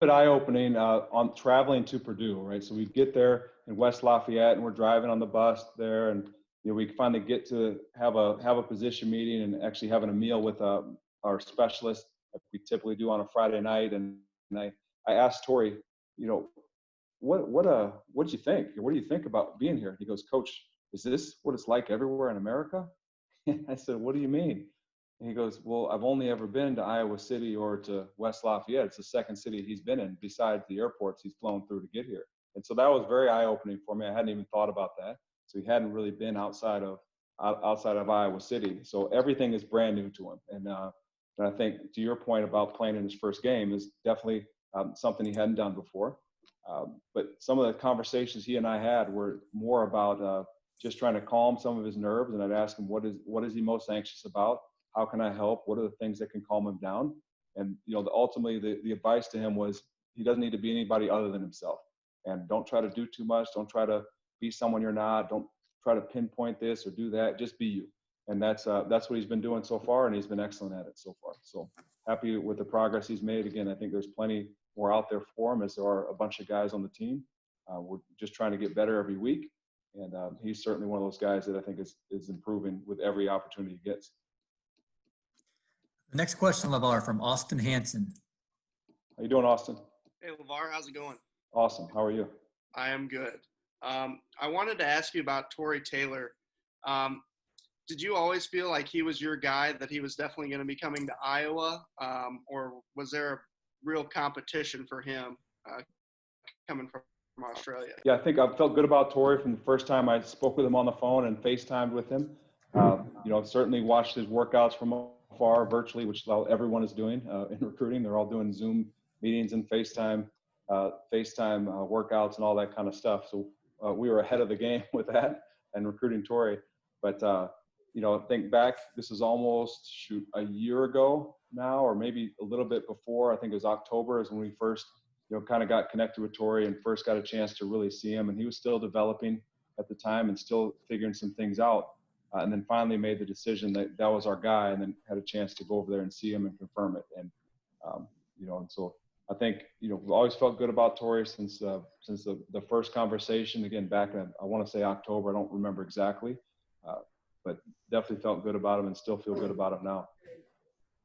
bit eye-opening on traveling to Purdue, right? So we get there in West Lafayette, and we're driving on the bus there, and we finally get to have a position meeting and actually having a meal with our specialist, like we typically do on a Friday night. And I asked Tory, what did you think? What do you think about being here? He goes, Coach, is this what it's like everywhere in America? I said, what do you mean? And he goes, well, I've only ever been to Iowa City or to West Lafayette. It's the second city he's been in besides the airports he's flown through to get here. And so that was very eye-opening for me. I hadn't even thought about that. So he hadn't really been outside of Iowa City. So everything is brand new to him. And I think to your point about playing in his first game is definitely something he hadn't done before. But some of the conversations he and I had were more about just trying to calm some of his nerves. And I'd ask him, what is he most anxious about? How can I help? What are the things that can calm him down? And, ultimately the advice to him was he doesn't need to be anybody other than himself. And don't try to do too much. Don't try to be someone you're not. Don't try to pinpoint this or do that. Just be you. And that's what he's been doing so far, and he's been excellent at it so far. So happy with the progress he's made. Again, I think there's plenty more out there for him, as there are a bunch of guys on the team. We're just trying to get better every week. And he's certainly one of those guys that I think is improving with every opportunity he gets. The next question, LeVar, from Austin Hanson. How you doing, Austin? Hey, LeVar, how's it going? Awesome. How are you? I am good. I wanted to ask you about Tory Taylor. Did you always feel like he was your guy, that he was definitely going to be coming to Iowa, or was there a real competition for him coming from Australia? Yeah, I think I felt good about Tory from the first time I spoke with him on the phone and FaceTimed with him. Certainly watched his workouts from afar virtually, which everyone is doing in recruiting. They're all doing Zoom meetings and FaceTime workouts and all that kind of stuff. So we were ahead of the game with that and recruiting Tory. But think back, this is almost a year ago now, or maybe a little bit before. I think it was October is when we first kind of got connected with Tory and first got a chance to really see him. And he was still developing at the time and still figuring some things out. And then finally made the decision that was our guy, and then had a chance to go over there and see him and confirm it. And, and so I think, we've always felt good about Tory since the first conversation, again, back in, I want to say October, I don't remember exactly, but definitely felt good about him and still feel good about him now.